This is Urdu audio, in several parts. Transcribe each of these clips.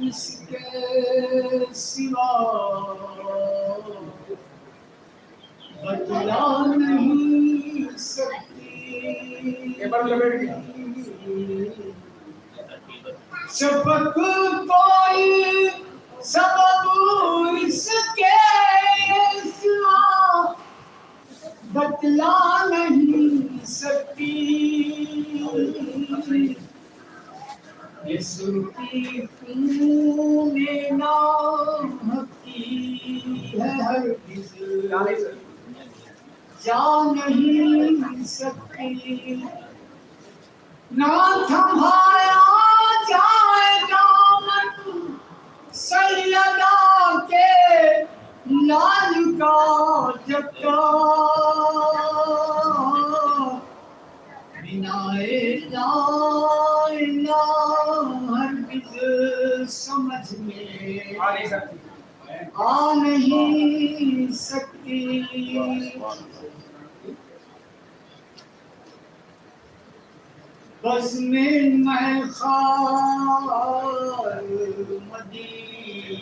اس کے سوا بتلا نہیں سکتی شفق کوئی سبب اس کے سوا بتلا نہیں سکتی یہ سرخی خون نام کی ہے ہرگز جا نہیں سکتی نہ تھمایا جائے دامن سیدہ کے لال کا جگہ بنا لا الہ ہرگز سمجھ میں آ نہیں سکتی بس میں خار مدینے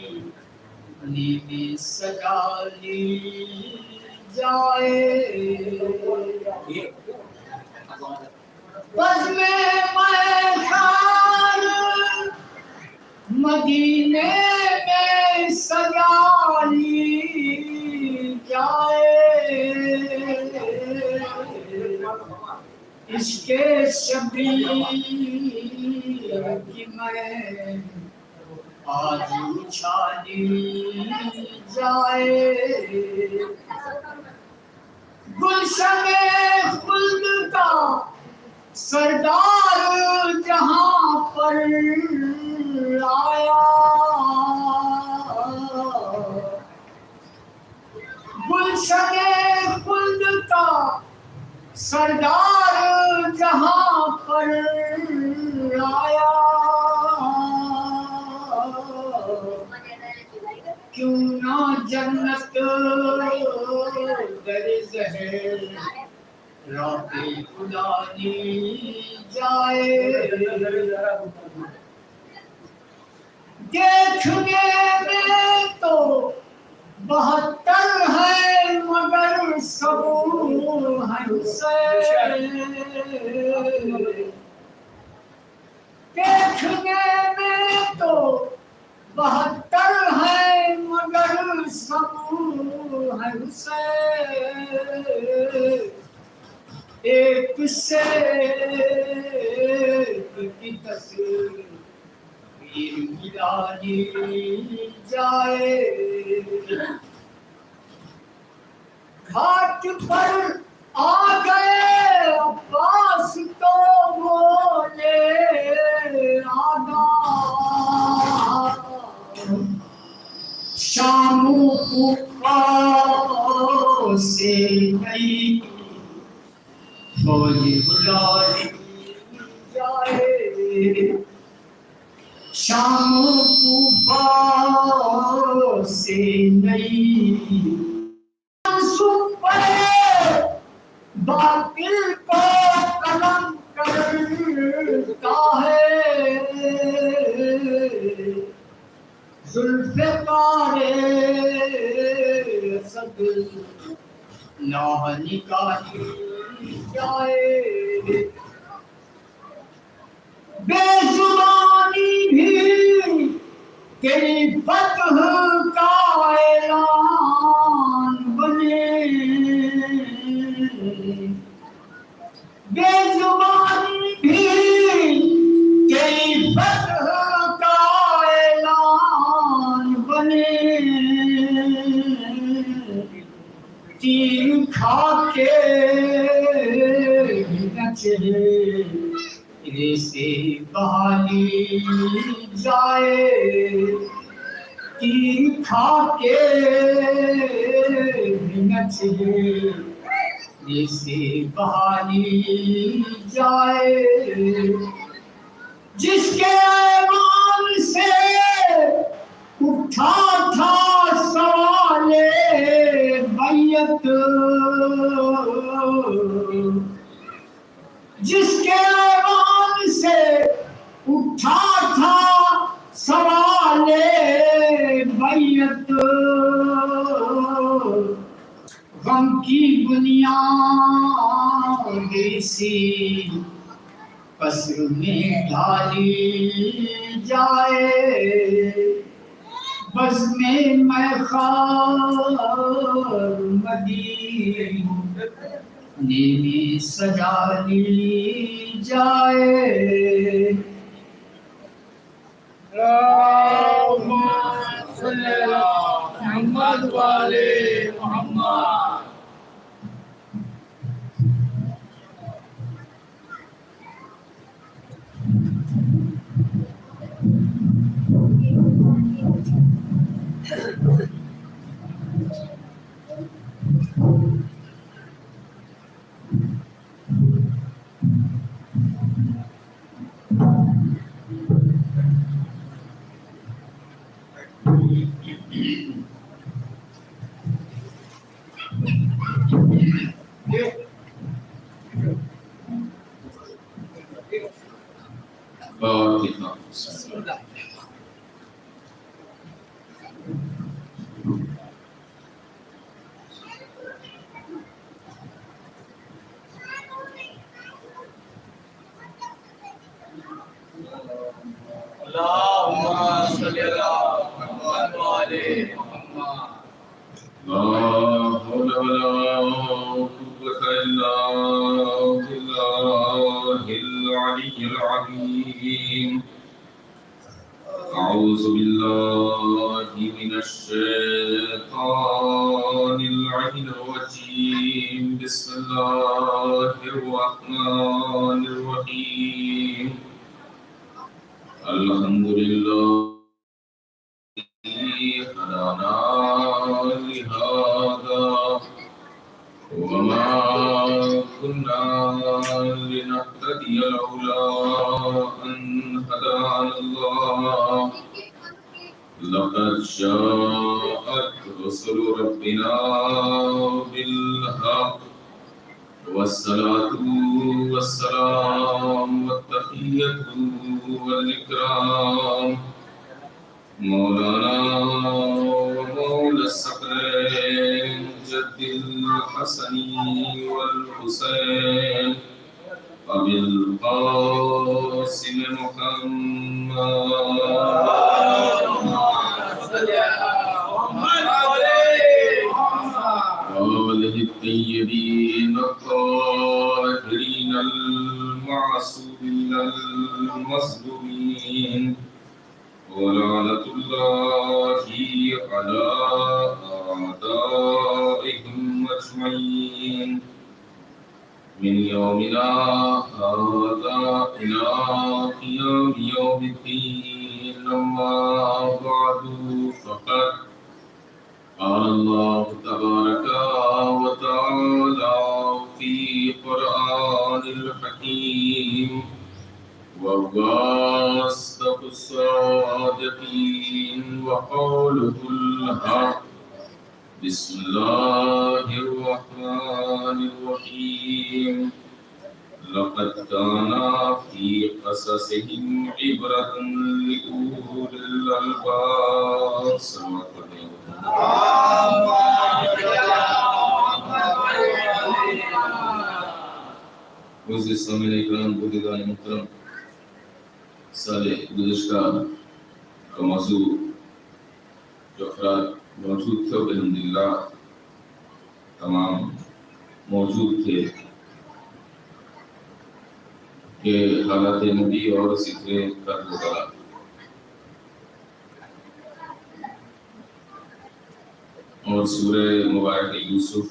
میں سجا لی جائے بس میں خار مدینے میں سجا لی جائے عشق شبیر کی میں آج اچھالی جائے گلشن خلد کا سردار جہاں پر آیا گلشن خلد کا سردار جہاں پر آیا کیوں نہ جنت در زہر راہ خدا لی جائے دیکھنے میں تو 72 ہے مگر سب حسین دیکھنے میں تو 72 ہے مگر سب حسین ایک سے کی تصویر ملائی جائے گھاٹ پر آ گئے عباس تو بولے آگا شام کوفہ سے نئی فوج بلائی جائے شام کوفہ سے نئی باطل کو قلم کرتا ہے ذوالفقار اسد لاہ نکالی جائے بے زبانی بھی تیری فتح کا اعلان بنے بے زبانی بھی تیری فتح کا اعلان بنے تیر کھا کے چہرے سے بحالی جائے تیر کھا کے چہرے سے بحالی جائے جس کے ایوان سے اٹھا تھا سوال بیعت جس کے ایوان سے اٹھا تھا سوال سوالے بیت غم کی بنیاد اسی قصر میں ڈالی جائے بس میں خار مدینے میں سجا لی جائے اللهم صل على محمد وآل محمد. اللهم صل على محمد وآل محمد. لا حول ولا قوة إلا بالله العلي العظيم. أعوذ بالله من الشيطان اللعين الرجيم. بسم الله الرحمن الرحيم. الحمد لله هدانا لهذا وما كنا لنهتدي لولا أن هدانا الله. لقد جاءت رسل ربنا بالحق والصلاة والسلام والتحية والإكرام مولانا ومولى الثقلين جد الحسن والحسين أبي القاسم محمد وآله الطيبين الطاهرين المعصومين المظلومين ولعنة الله على أعدائهم أجمعين من يومنا هذا إلى قيام يوم الدين. أما بعد فقد قال الله تبارك وتعالى في قرآن الحكيم وهو أصدق الصادقين وقوله الحق. بسم الله الرحمن الرحيم. لقد كان في قصصهم عبرة لأولي الألباب. صدق الله. سامعین اکرام بزرگان محترم، سال گزشتہ کا موضوع جو افراد موجود تھے الحمدللہ تمام موجود تھے کہ حالات نبی اور ذکر کرب و بلا. اور سورہ مبارک یوسف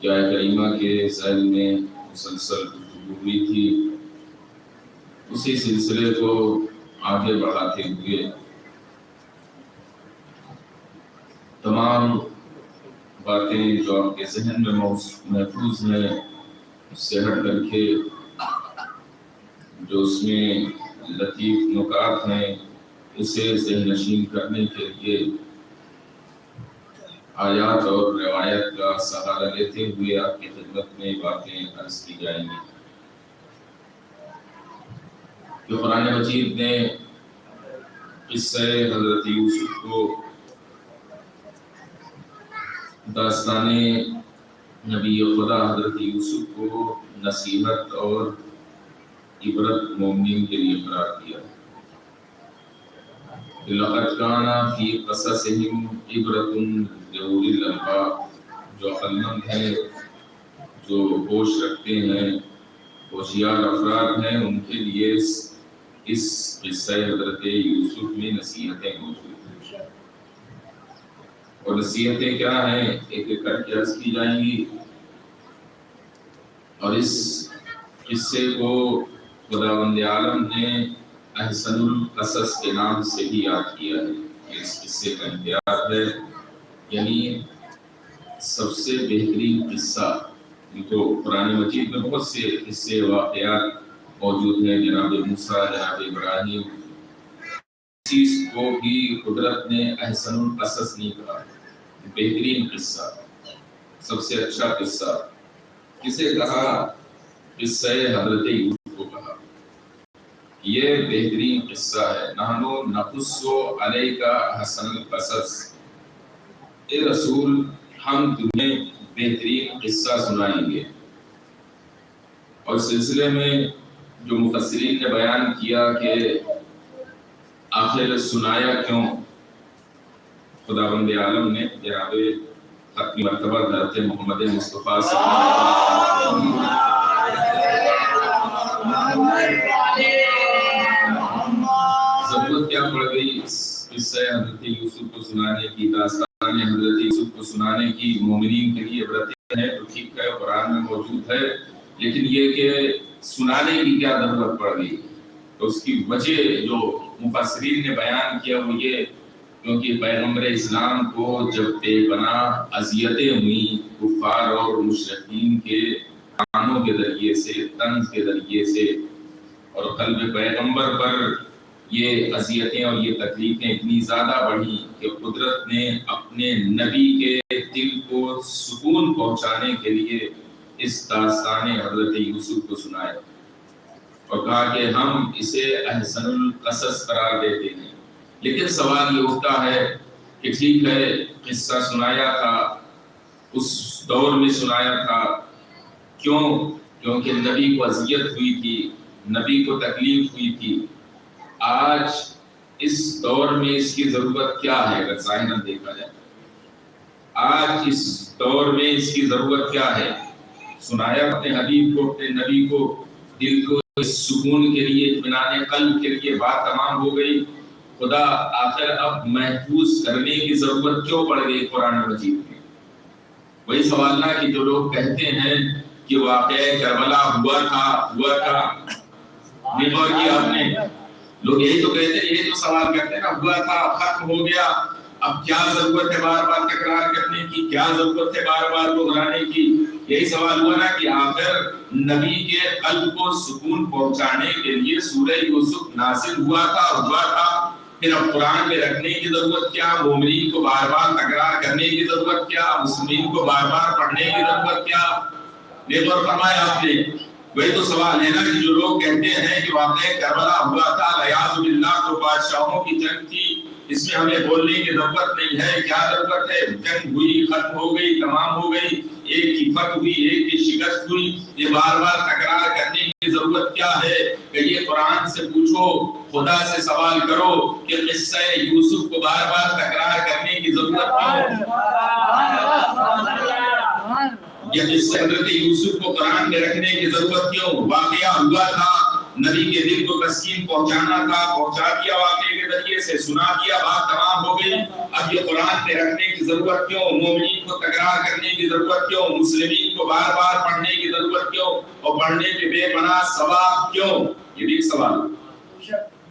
کی آیت کریمہ کے ذیل میں مسلسل گفتگو ہوئی تھی. اسی سلسلے کو آگے بڑھاتے ہوئے تمام باتیں جو آپ کے ذہن میں محفوظ ہیں اس سے ہٹ کر کے جو اس میں لطیف نکات ہیں اسے ذہن نشین کرنے کے لیے آیات اور روایت کا سہارا لیتے ہوئے آپ کی خدمت میں باتیں عرض کی جائیں گی. کہ قرآن مجید نے قصہ حضرت یوسف کو داستان نبی خدا حضرت یوسف کو نصیحت اور عبرت مومنین کے لیے قرار دیا۔ لقد کان فی قصصہم عبرۃ لأولی الالباب، جو عقلمند ہیں، جو ہوش رکھتے ہیں، ہوشیار افراد ہیں، ان کے لیے اس قصہ حضرت یوسف میں نصیحتیں موجود ہیں۔ اور نصیحتیں کیا ہیں، ایک ایک کر کے عرض کی جائیں گی، اور اس قصے کو خداوند عالم نے احسن القصص کے نام سے بھی یاد کیا ہے۔ اس قصے کا امتیاز ہے، یعنی سب سے بہترین قصہ، ان کو قرآن مجید میں بہت سے قصے واقعات موجود ہیں، جناب موسیٰ، جناب ابراہیم، چیز کو بھی قدرت نے احسن القصص نہیں کہا، بہترین قصہ، سب سے اچھا قصہ کسے کہا؟ قصہ حضرت یوسف کو کہا، یہ بہترین قصہ ہے۔ نحنو نقص علیک احسن القصص، اے رسول ہم تمہیں بہترین قصہ سنائیں گے۔ اور اس سلسلے میں جو مفسرین نے بیان کیا کہ آخر سنایا کیوں، خداوند عالم نے جناب ختم مرتبہ حضرت محمد مصطفیٰ صلی اللہ علیہ وسلم ضرورت کیا پڑ گئی اس قصہ حضرت یوسف کو سنانے کی، داستان حضرت یوسف کو سنانے کی؟ مومنین کے لیے عبرتیں ہیں تو ٹھیک ہے، قرآن میں موجود ہے، لیکن یہ کہ سنانے کی کیا ضرورت پڑ گئی؟ تو اس کی وجہ جو مفسرین نے بیان کیا وہ یہ، کیونکہ پیغمبر اسلام کو جب بے پناہ اذیتیں ہوئیں کفار اور مشرکین کے کانوں کے ذریعے سے، طنز کے ذریعے سے، اور قلب پیغمبر پر یہ اذیتیں اور یہ تکلیفیں اتنی زیادہ بڑھیں کہ قدرت نے اپنے نبی کے دل کو سکون پہنچانے کے لیے اس داستان حضرت یوسف کو سنایا اور کہا کہ ہم اسے احسن القصص قرار دیتے ہیں۔ لیکن سوال یہ اٹھتا ہے کہ ٹھیک ہے، قصہ سنایا تھا، اس دور میں سنایا تھا، کیوں؟ کیونکہ نبی کو اذیت ہوئی تھی، نبی کو تکلیف ہوئی تھی۔ آج اس دور میں اس کی ضرورت کیا ہے؟ اگر ظاہراً دیکھا جائے آج اس دور میں اس کی ضرورت کیا ہے؟ سنایا اپنے حبیب کو، اپنے نبی کو، دل کو سکون کے لیے، اطمینان قلب کے لیے، بات تمام ہو گئی۔ خدا آخر اب محفوظ کرنے کی ضرورت کیوں پڑ گئی قرآن مجید میں؟ وہی سوال نہ کہ جو لوگ کہتے ہیں کہ واقعہ کربلا ہوا تھا، نہیں غور کیا آپ نے؟ لوگ یہی تو کہتے ہیں، یہی تو سوال کرتے ہیں نا، ہوا تھا، ختم ہو گیا، اب کیا ضرورت ہے بار بار تکرار کرنے کی، کیا ضرورت ہے بار بار دہرانے کی؟ یہی سوال ہوا نا کہ آخر نبی کے قلب کو سکون پہنچانے کے لیے سورہ یوسف نازل ہوا تھا، پھر اب قرآن میں رکھنے کی ضرورت کیا؟ مومنین کو بار بار تکرار کرنے کی ضرورت کیا؟ مسلمین کو بار بار پڑھنے کی ضرورت کیا؟ یہ تو فرمایا آپ نے۔ وہی تو سوال ہے نا کہ جو لوگ کہتے ہیں کہ واقعہ کربلا ہوا تھا، علیاذ باللہ، تو بادشاہوں کی جنگ تھی، اس میں ہمیں بولنے کی ضرورت نہیں ہے۔ کیا ضرورت ہے؟ جنگ ہوئی، ختم ہو گئی، تمام ہو گئی، ایک کی فتح ہوئی، ایک کی شکست ہوئی، یہ بار بار تکرار کرنے کی ضرورت کیا ہے؟ کہ یہ قرآن سے پوچھو، خدا سے سوال کرو کہ قصہ یوسف کو بار بار تکرار کرنے کی ضرورت کیوں؟ یہ قصہ حضرت یوسف کو قرآن میں رکھنے کی ضرورت کیوں؟ واقعہ ہوا تھا، نبی کے دل کو تسکین پہنچانا تھا، پہنچا دیا واقعے کے ذریعے سے، سنا دیا، بات تمام ہو گئی۔ اب یہ قرآن میں رکھنے کی ضرورت کیوں؟ مومنین کو تکرار کرنے کی ضرورت کیوں؟ مسلمین کو بار بار پڑھنے کی ضرورت کیوں؟ اور پڑھنے کے بے پناہ ثواب کیوں؟ یہ بھی ایک سوال۔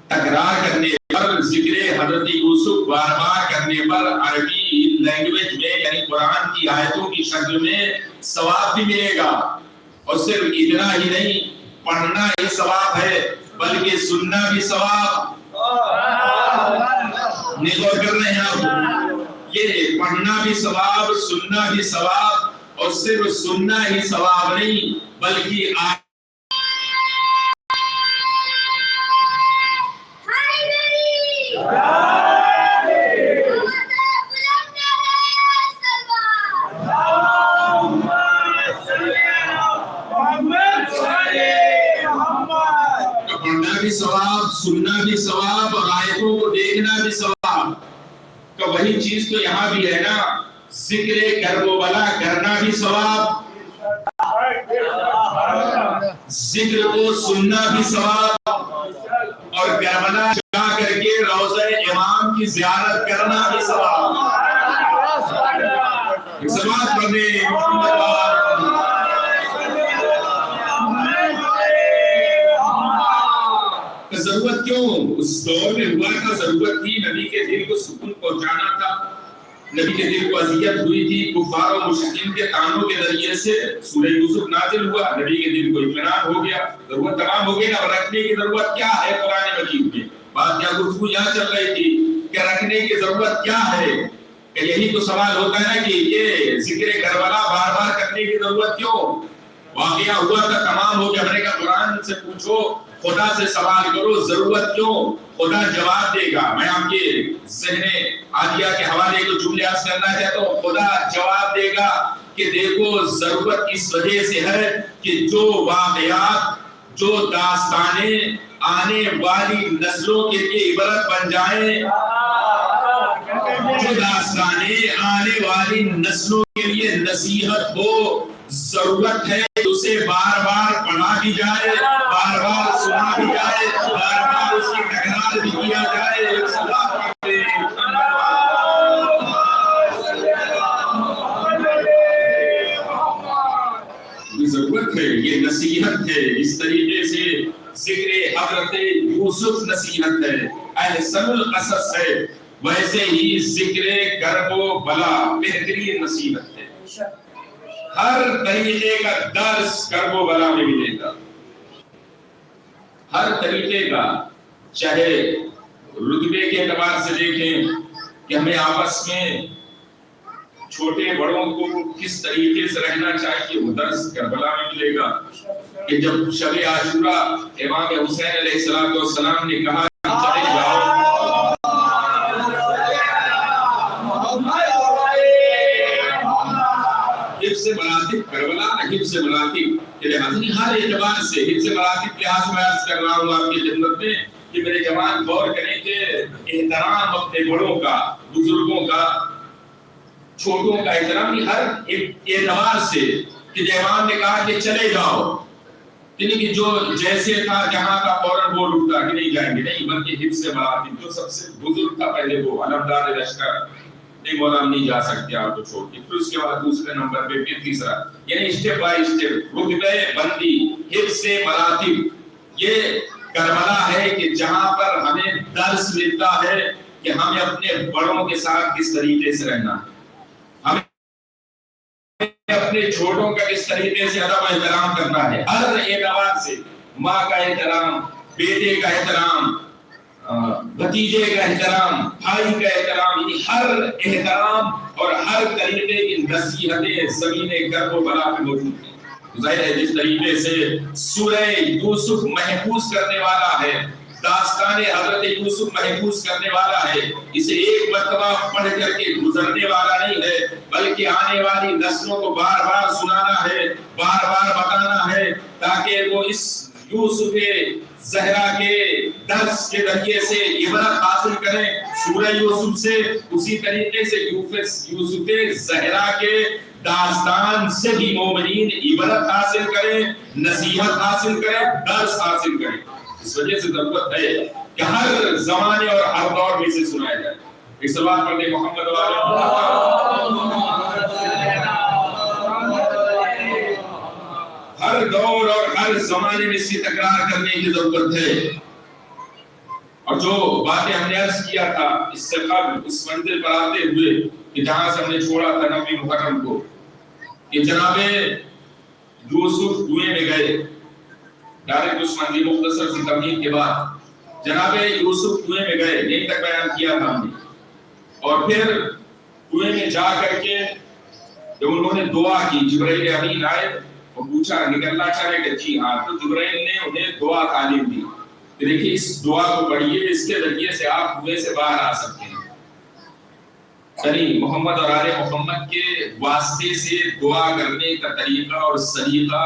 تکرار کرنے پر، ذکر حضرت یوسف بار بار کرنے پر عربی لینگویج میں، یعنی قرآن کی آیتوں کی شکل میں ثواب بھی ملے گا۔ اور صرف اتنا ہی نہیں، پڑھنا ہی ثواب ہے بلکہ سننا بھی ثواب۔ نہیں غور کر رہے ہیں آپ؟ یہ پڑھنا بھی ثواب، سننا بھی ثواب، اور صرف سننا ہی ثواب نہیں بلکہ جی بھی ثواب، سننا بھی ثواب اور آیتوں کو دیکھنا بھی ثواب. تو وہی چیز تو یہاں بھی ہے نا، ذکر کرب و بلا کرنا بھی ثواب، ذکر کو سننا بھی ثواب، اور کربلا جا کر کے روضہ امام کی زیارت کرنا بھی ثواب. ثواب پڑھنے ضرورت کیوں اس دور میں ہوا تھا؟ ضرورت تھی، نبی کے دل کو سکون پہنچانا تھا، نبی کے دل کو اذیت ہوئی تھی کفار و مشرکین کے طعنوں کے ذریعے سے. سورہ یوسف نازل ہوا، نبی کے دل کو اطمینان ہو گیا، ضرورت تمام ہو گئی نا. رکھنے کی ضرورت کیا ہے قرآن مجید میں؟ بات کیا گفتگو یہاں چل رہی تھی کہ رکھنے کی ضرورت کیا ہے. کہ یہی تو سوال ہوتا ہے نا کہ یہ ذکر کربلا بار بار کرنے کی ضرورت کیوں؟ واقعہ ہوا تھا، تمام ہو گیا. ہم نے کہا قرآن سے پوچھو، خدا سے سوال کرو، ضرورت کیوں؟ خدا جواب دے گا. میں آپ کے ذہن عالیہ کے حوالے کو جملے عرض کرنا چاہتا ہوں. خدا جواب دے گا کہ دیکھو ضرورت اس وجہ سے ہے کہ جو واقعات، جو داستانیں آنے والی نسلوں کے لیے عبرت بن جائیں، جو داستانیں آنے والی نسلوں کے لیے نصیحت ہو، ضرورت ہے اسے بار بار پڑھا بھی جائے، بار بار سنا بھی جائے، بار بار اس کی تکرار بھی کیا جائے. ضرورت ہے، یہ نصیحت ہے. اس طریقے سے ذکر حضرت یوسف نصیحت ہے، احسن القصص ہے، ویسے ہی ذکر کرب و بلا بہترین نصیحت ہے. ہر طریقے کا درس کرب و بلا میں ملے گا، ہر طریقے کا. چاہے رتبے کے اعتبار سے دیکھیں کہ ہمیں آپس میں چھوٹے بڑوں کو کس طریقے سے رہنا چاہیے، وہ درس کربلا میں ملے گا. کہ جب شب عاشورہ امام حسین علیہ السلام نے کہا چلے جاؤ، حفظ مراتب کربلا نہ حفظ مراتب کے لحاظ سے، ہر اعتبار سے حفظ مراتب کے لحاظ میں عرض کر رہا ہوں آپ کی خدمت میں کہ میرے جوان غور کریں کہ احترام اپنے بڑوں کا، بزرگوں کا، چھوٹوں کا احترام ہر اعتبار سے. کہ امام نے کہا کہ چلے جاؤ، یعنی کہ جو جیسے تھا جہاں کا فوراً بول اٹھتا کہ نہیں جائیں گے، نہیں، بلکہ حفظ مراتب. جو سب سے بزرگ تھا پہلے وہ علمدار لشکر، نہیں مولا ہم نہیں جا سکتے آپ کو چھوڑ کے. پھر اس کے بعد دوسرے نمبر پہ پھر تیسرا، یعنی اسٹیپ بائی اسٹیپ رتبے بندی، حفظ مراتب. یہ کربلا ہے کہ جہاں پر ہمیں درس ملتا ہے کہ ہمیں اپنے بڑوں کے ساتھ کس طریقے سے رہنا ہے، ہمیں اپنے چھوٹوں کا کس طریقے سے ادب و احترام کرنا ہے. ہر اعتبار سے، ماں کا احترام، بیٹے کا احترام، بھتیجے کا احترام، بھائی کا احترام، یعنی ہر احترام اور ہر طریقے کی نصیحتیں زمین کرب و بلا میں موجود ہیں. ظاہر ہے جس طریقے سے سورہ یوسف محفوظ کرنے والا ہے، داستان حضرت یوسف محفوظ کرنے والا ہے، اسے ایک مرتبہ پڑھ کر کے گزرنے والا نہیں ہے، بلکہ آنے والی نسلوں کو بار بار سنانا ہے، بار بار بتانا ہے، تاکہ وہ اس یوسف زہرا کے درس کے ذریعے سے عبرت حاصل کریں. سورہ یوسف سے اسی طریقے سے یوسف زہرا کے داستان سے بھی مومنین عبرت حاصل کریں، نصیحت حاصل کریں، درس حاصل کریں. اس وجہ سے ضرورت ہے کہ ہر زمانے اور ہر دور میں اسے سنایا جائے. ایک سلوات پڑھیں محمد ہر دور اور ہر زمانے میں اس کی تکرار کرنے کی ضرورت ہے. اور جو باتیں ہم نے عرض کیا تھا اس سے قبل اس منزل پر آتے ہوئے کہ جہاں سے ہم نے چھوڑا تھا 9 محرم کو، کہ جناب یوسف کنویں میں گئے. ڈائریکٹ اس منزل مختصر سی تمہید کے بعد جناب یوسف کنویں میں گئے، یہیں تک بیان کیا تھا ہم نے. اور پھر کنویں میں جا کر کے جب انہوں نے دعا کی، جبرائیل امین آئے اور پوچھا نکلنا چاہ رہے کہ جی ہاں، تو جبرائیل نے انہیں دعا تعلیم دی کہ دیکھیے اس دعا کو پڑھیے، اس کے ذریعے سے آپ کنویں سے باہر آ سکتے ہیں. یعنی محمد اور آل محمد کے واسطے سے دعا کرنے کا طریقہ اور سلیقہ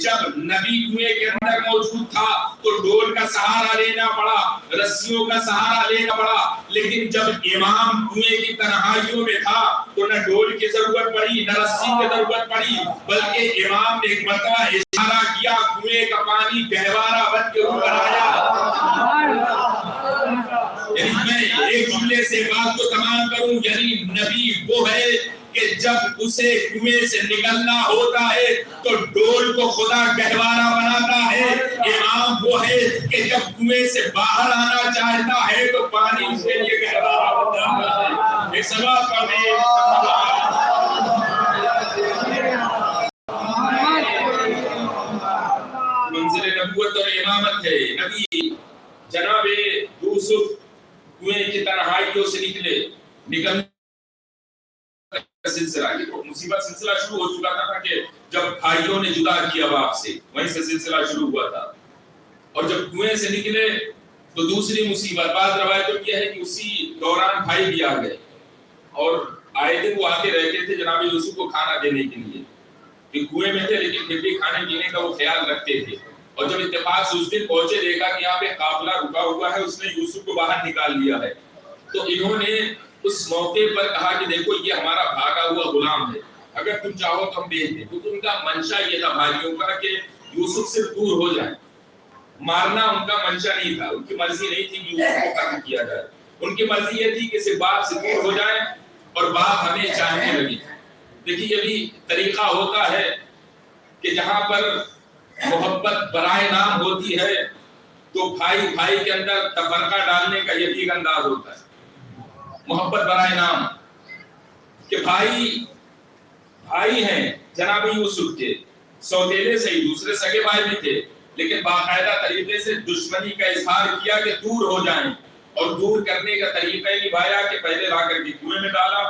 جب نبی کنویں کے اندر موجود تھا تو ڈول کا سہارا لینا پڑا، رسیوں کا سہارا لینا پڑا، لیکن جب امام کنویں کی تنہائیوں میں تھا تو نہ ڈول کی ضرورت پڑی نہ رسی کی ضرورت پڑی، بلکہ امام نے ایک مرتبہ اشارہ کیا، کنویں کا پانی گہوارہ بن کے اوپر آیا۔ یعنی میں ایک جملے سے بات کو تمام کروں، یعنی نبی وہ ہے کہ جب اسے کنویں سے نکلنا ہوتا ہے تو ڈول کو خدا گہوارہ بناتا ہے، امام وہ ہے کہ جب کنویں سے باہر آنا چاہتا ہے تو پانی اس کے لیے گہوارہ بن جاتا ہے۔ ایک سوال پڑھیں، منزل نبوت اور امامت ہے۔ نبی جناب یوسف کنویں کی تنہائیوں سے نکلنے سلسلہ، یہ مصیبت سلسلہ شروع ہو چکا تھا کہ جب بھائیوں نے جدا کیا باپ سے، وہیں سے سلسلہ شروع ہوا تھا، اور جب کنویں سے نکلے تو دوسری مصیبت، بعض روایتوں کی ہے کہ اسی دوران بھائی بھی آ گئے اور آئے دن وہ آتے رہتے تھے جناب یوسف کو کھانا دینے کے لیے، کہ کنویں میں تھے لیکن پھر بھی کھانے پینے کا وہ خیال رکھتے تھے، اور جب اتفاق سے اس دن پہنچے دیکھا کہ یہاں پہ قافلہ رکا ہوا ہے، اس نے یوسف کو باہر نکال لیا ہے، تو انہوں نے اس موقع پر کہا کہ دیکھو یہ ہمارا بھاگا ہوا غلام ہے، اگر تم چاہو تو ہم بیچ دیں، کیونکہ ان کا منشا یہ تھا بھائیوں کا کہ یوسف سے دور ہو جائے، مارنا ان کا منشا نہیں تھا، ان کی مرضی نہیں تھی کہ یوسف کو قتل کیا جائے، ان کی مرضی یہ تھی کہ صرف باپ سے دور ہو جائے اور باپ ہمیں چاہنے لگے۔ دیکھیے یہ بھی طریقہ ہوتا ہے کہ جہاں پر محبت برائے نام ہوتی ہے تو بھائی بھائی کے اندر تفرقہ ڈالنے کا یہ بھی ایک انداز ہوتا ہے، محبت برائے نام، کہ بھائی ہیں جناب یوسف کے، سوتیلے سے ہی، دوسرے سگے بھائی بھی تھے، لیکن باقاعدہ طریقے سے دشمنی کا اظہار کیا کہ دور ہو جائیں، اور دور کرنے کا طریقہ نبھایا کہ پہلے لا کر کے کنویں میں ڈالا،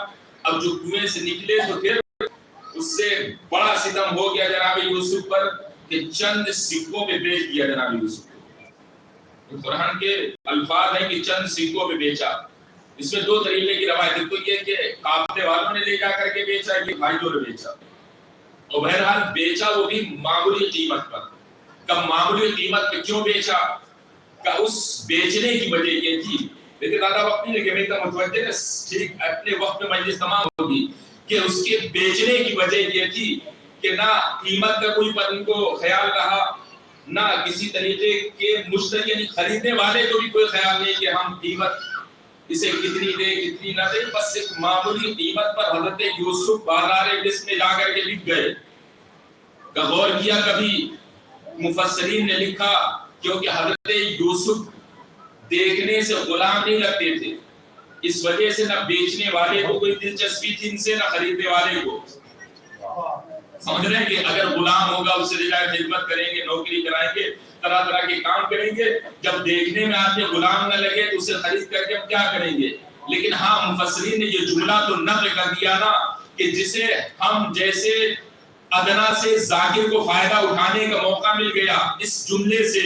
اب جو کنویں سے نکلے تو پھر اس سے بڑا ستم ہو گیا جناب یوسف پر کہ چند سکوں میں بیچ دیا جناب یوسف کو۔ قرآن کے الفاظ ہیں کہ چند سکوں میں بیچا، اس میں دو طریقے کی روایت ہے، تو یہ کہ قافلے والوں نے لے جا کر کے بیچا، یہ بھائیوں نے بیچا، اور بہرحال بیچا وہ بھی معمولی قیمت پر۔ کب معمولی قیمت پہ کیوں بیچا؟ کہ اس بیچنے کی وجہ یہ تھی، لیکن زیادہ وقت نہیں لگے، میں تو متوجہ ہے ٹھیک اپنے وقت میں مجلس تمام ہوگی، کہ اس کے بیچنے کی وجہ یہ تھی کہ نہ قیمت کا کوئی ان کو خیال رہا، نہ کسی طریقے کے مشتری یعنی خریدنے والے کو بھی کوئی خیال نہیں کہ ہم قیمت اسے کتنی دے کتنی نہ دے، بس ایک معمولی قیمت پر حضرت یوسف بازار مصر میں جا کر کے بک گئے۔ غور کیا کبھی مفسرین نے لکھا کیونکہ حضرت یوسف دیکھنے سے غلام نہیں لگتے تھے، اس وجہ سے نہ بیچنے والے کو کوئی دلچسپی تھی ان سے، نہ خریدنے والے کو۔ سمجھ رہے ہیں کہ اگر غلام ہوگا اس سے جائے خدمت کریں گے، نوکری کرائیں گے، طرح طرح کے کام کریں گے، جب دیکھنے میں آدمی غلام نہ لگے تو اسے خرید کر کے ہم کیا کریں گے؟ لیکن ہاں مفسرین نے یہ جملہ تو نقل کر دیا نا کہ جسے ہم جیسے ادنا سے ذاکر کو فائدہ اٹھانے کا موقع مل گیا اس جملے سے،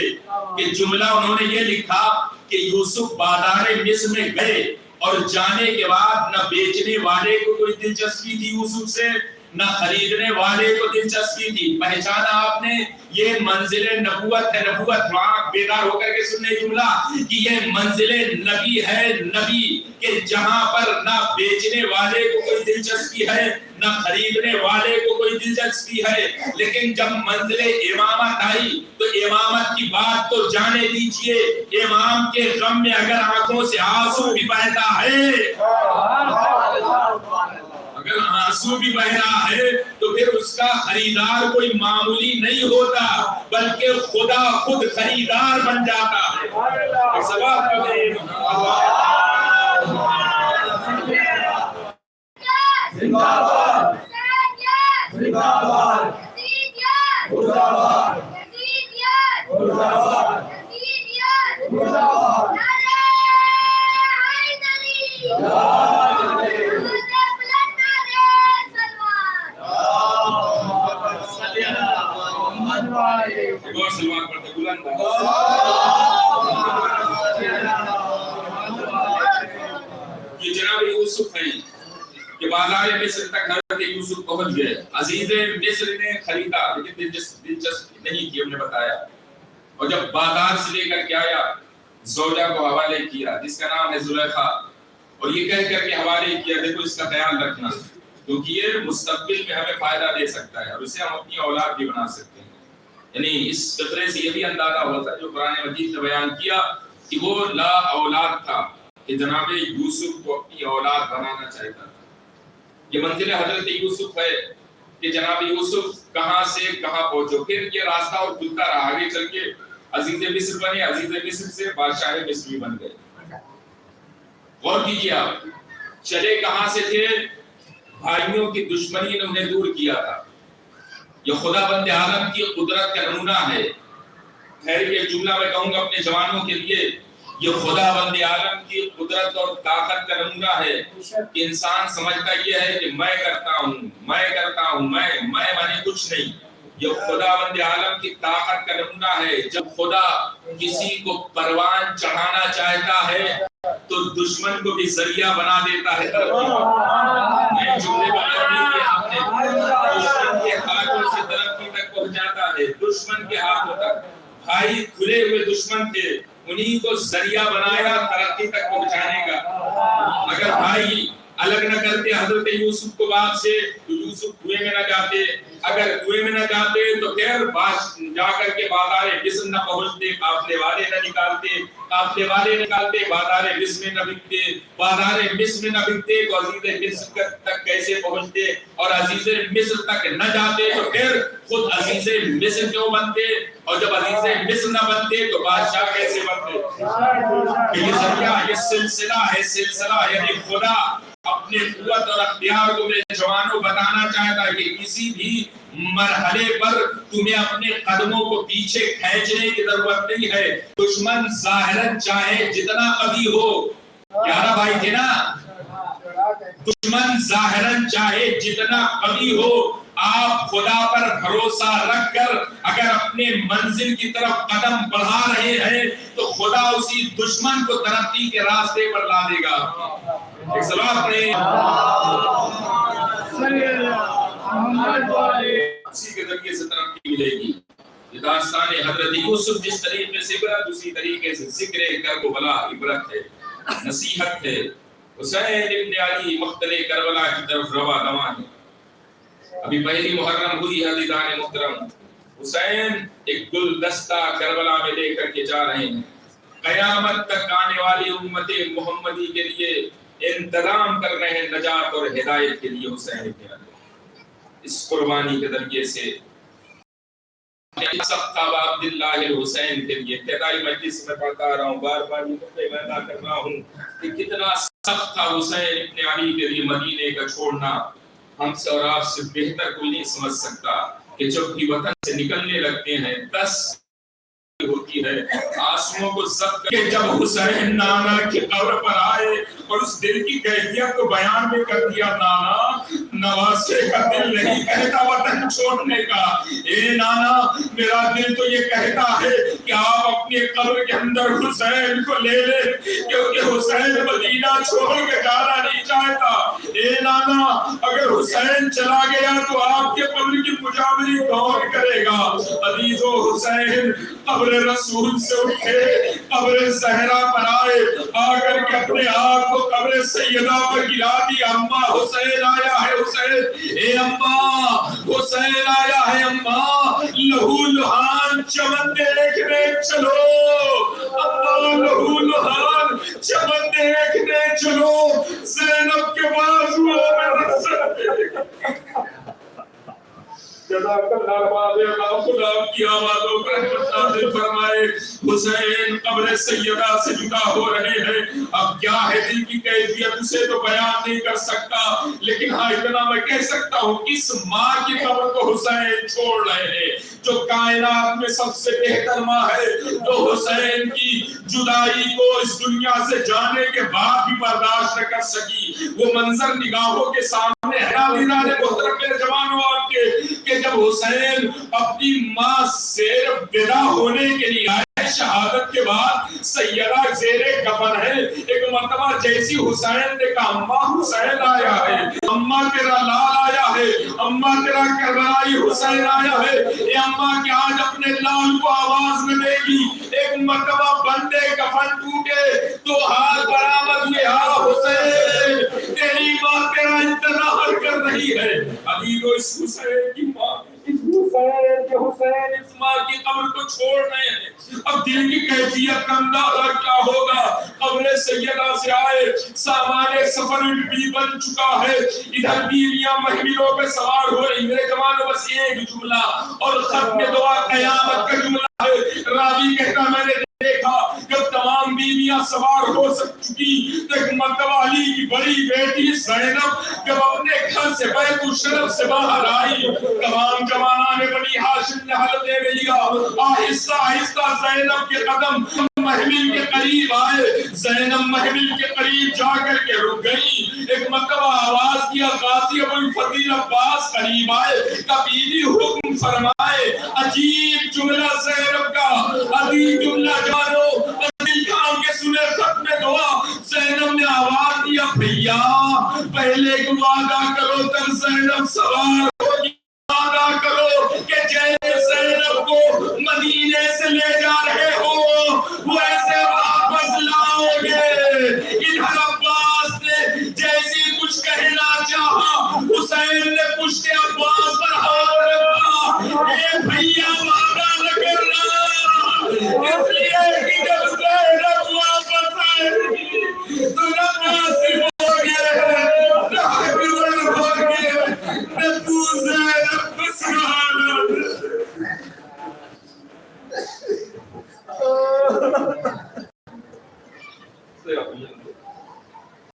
کہ جملہ انہوں نے یہ لکھا کہ یوسف بازار مصر میں گئے اور جانے کے بعد نہ بیچنے والے کو کوئی دلچسپی تھی یوسف سے، نہ خریدنے والے کو دلچسپی تھی۔ پہچانا آپ نے، یہ منزل نبوت ہے، نبوت وہاں بیدار ہو کر کے سننے جملہ کہ یہ منزل نبی ہے، نبی کہ جہاں پر نہ بیچنے والے کو کوئی دلچسپی ہے نہ خریدنے والے کو کوئی دلچسپی ہے، لیکن جب منزل امامت آئی تو امامت کی بات تو جانے دیجئے، امام کے غم میں اگر آنکھوں سے آنسو بھی بہتا ہے، اگر آنسو بھی بہ رہا ہے تو پھر اس کا خریدار کوئی معمولی نہیں ہوتا بلکہ خدا خود خریدار بن جاتا ہے۔ سوال کریں زندہ باد، زندہ باد، مردہ باد، مردہ باد، مردہ باد، سلمان پڑھتے بلند یہ جناب یوسف ہیں، کہ بازار مصر تک حضرت یوسف پہنچ گئے. عزیز مصر نے خریدا لیکن دلچسپ نہیں تھی، ہم نے بتایا. اور جب بازار سے لے کر کے آیا زوجہ کو حوالے کیا جس کا نام ہے زلیخا، اور یہ کہہ کر کے حوالے کیا دیکھو اس کا خیال رکھنا کیونکہ یہ مستقبل میں ہمیں فائدہ دے سکتا ہے اور اسے ہم اپنی اولاد بھی بنا سکتے ہیں. یعنی اس فطرے سے یہ بھی اندازہ ہوتا ہے جو قرآن مجید نے بیان کیا کہ وہ لا اولاد تھا کہ جناب یوسف کو اپنی اولاد بنانا چاہتا تھا. یہ منزل حضرت یوسف ہے کہ جناب یوسف کہاں سے کہاں پہنچو. پھر یہ راستہ اور کھلتا رہا، آگے چل کے عزیز مصر بنے، عزیز مصر سے بادشاہ مصر بھی بن گئے. غور کیجیے آپ، چلے کہاں سے تھے؟ بھائیوں کی دشمنی نے انہیں دور کیا تھا. یہ خدا بند عالم کی قدرت کا نمونہ ہے. خیر یہ جملہ میں کہوں گا اپنے جوانوں کے لیے، یہ خدا بند عالم کی قدرت اور طاقت کا نمونہ ہے کہ انسان سمجھتا یہ ہے کہ میں کرتا ہوں، میں مانے کچھ نہیں. یہ خدا بند عالم کی طاقت کا نمونہ ہے. جب خدا کسی کو پروان چڑھانا چاہتا ہے تو دشمن کو بھی ذریعہ بنا دیتا ہے. میں جملے بنا دیے آپ نے، دشمن کے ہاتھوں سے ترقی تک پہنچاتا ہے، دشمن کے ہاتھوں تک. بھائی کھلے ہوئے دشمن تھے، انہی کو ذریعہ بنایا ترقی تک پہنچانے کا. اگر بھائی الگ نہ کرتے حضرت یوسف کو باپ سے تو یوسف کنویں میں نہ جاتے، اگر کنویں میں نہ جاتے تو پھر جا کر کے بازار مصر نہ پہنچتے، قافلے والے نہ نکالتے، بازار مصر میں نہ بکتے، بازار مصر میں نہ بکتے تو عزیز مصر تک کیسے پہنچتے، اور عزیز مصر تک نہ جاتے تو پھر خود عزیز مصر کیوں بنتے، اور جب عزیز مصر نہ بنتے تو بادشاہ کیسے بنتے. یہ ذریعہ، یہ سلسلہ یعنی خدا اپنے قوت اور اختیار کو میرے جوانوں بتانا چاہتا ہے کہ کسی بھی مرحلے پر تمہیں اپنے قدموں کو پیچھے کھینچنے کی ضرورت نہیں ہے. دشمن ظاہراً چاہے جتنا قوی ہو، پیارا بھائی تھے نا، دشمن ظاہراً چاہے جتنا قوی ہو، آپ خدا پر بھروسہ رکھ کر اگر اپنے منزل کی طرف قدم بڑھا رہے ہیں تو خدا اسی دشمن کو ترقی کے راستے پر لا دے گا. ایک سلام پڑھیں، اسی کے ذریعے سے ترقی ملے گی. یہ داستان حضرت یوسف جس طریقے سے عبرت، اسی طریقے سے ذکر کربلا عبرت ہے، نصیحت ہے. حسین ابن علی مقتل کربلا کی طرف رواں دواں ہے. ابھی پہلی محرم ہوئی ہے عزیزان محترم، حسین ایک گلدستہ کربلا میں لے کر کے جا رہے ہیں. قیامت تک آنے والی امت محمدی کے لیے انتظام کر رہے ہیں نجات اور ہدایت کے لیے. حسین ابن علی اس قربانی کے ذریعے سے سخت عبداللہ الحسین کے لیے ابتدائی مجلس میں پڑھتا رہا ہوں، بار بار یہ پیدا کر رہا ہوں کہ کتنا سخت تھا حسین ابن علی کے لیے مدینے کا چھوڑنا. ہم سے اور آپ سے بہتر کوئی نہیں سمجھ سکتا کہ جب بھی وطن سے نکلنے لگتے ہیں 10 ہوتی ہے آنسوؤں کو ضبط کر کے جب حسین نانا کی قبر پر آئے اور اس دل کی کیفیت کو بیان میں کر دیا، نانا نواسے کا دل نہیں کہتا وطن چھوڑنے کا، اے نانا میرا دل تو یہ کہتا ہے کہ آپ اپنی قبر کے اندر حسین کو لے لیں کیونکہ حسین مدینہ چھوڑ کے جانا نہیں چاہتا. اے نانا اگر حسین چلا گیا تو آپ کے قبر کی مجاوری کون کرے گا؟ عزیزو حسین قبر رسول سے اٹھے، قبر زہرا پر آئے، آ کر کے اپنے آپ کو قبر سیدہ پر گرا دیا. اماں حسین آیا ہے، حسین اے اماں حسین آیا ہے، اماں لہو لہان چمن دیکھنے چلو، اماں لہو لہان چمن دیکھنے چلو، زینب کے بازوؤں میں رسل. جزاک اللہ خدا کی آبادوں پر رحمت نازل فرمائے. حسین قبر سیدہ سے جدا ہو رہے ہیں. اب کیا ہے دل کی کیفیت اسے تو بیان نہیں کر سکتا، لیکن ہاں اتنا میں کہہ سکتا ہوں اس ماں کی قبر کو حسین چھوڑ رہے ہیں جو کائنات میں سب سے بہتر ماں ہے، جو حسین کی جدائی کو اس دنیا سے جانے کے بعد بھی برداشت نہ کر سکی. وہ منظر نگاہوں کے سامنے ہے عزیزان محترم میرے جوانوں آپ کے کہ جب حسین اپنی ماں سے ودا ہونے کے لیے آئے شہادت کے بعد سیدہ زیر کفن ہے. ایک مرتبہ جیسی حسین نے کہا اماں حسین آیا ہے, اماں تیرا لال آیا ہے, اماں تیرا کربلائی حسین آیا ہے. اے اماں کہ آج اپنے لال کو آواز نہ دے گی. ایک مرتبہ بندے کفن ٹوٹے تو ہاتھ برآمد ہوئے, ہاں حسین تیری ماں تیرا انتظار کر رہی ہے. ابھی تو اس حسین کی ماں, اس حسین کے حسین اس ماں کی قبر کو چھوڑ رہے ہیں. اب دل کی کیفیت کا اندازہ کیا ہوگا. قبر سیدہ سے آئے, سامان سفر بھی بن چکا ہے, ادھر بیویاں محملوں پہ سوار ہو رہی. میرے جوانوں بس ایک جملہ اور ختم دعا قیامت کا جملہ ہے. راوی کہتا میں نے دیکھا جب تمام بیویاں سوار ہو چکی تو ایک مرتبہ علی کی بڑی بیٹی زینب جب اپنے گھر سے بیت الشرف سے باہر آئی, تمام جوانوں نے بنی ہاشم نے حلق دے لیا. آہستہ آہستہ زینب کے قدم محمل کے قریب آئے. زینب محمل کے قریب جا کر کے رک گئی. ایک مرتبہ آواز کیا غازی ابو الفضیل عباس قریب آئے, کبھی حکم فرمائے. عجیب جملہ زینب کا, عجیب جملہ جانو دل کام کے سنے ختم دعا. زینب نے آواز دیا بھیا پہلے ایک وعدہ کرو تب زینب سوار ہوگی. وعدہ کرو کہ جیسے زینب کو مدینے سے لے جا رہے ہو ویسے واپس لاؤ گے. ادھر عباس نے جیسی کچھ کہنا چاہا, حسین نے پشت عباس پر ہاتھ رکھا. اے بھیا وعدہ نہ کرنا, اس لیے کہ جب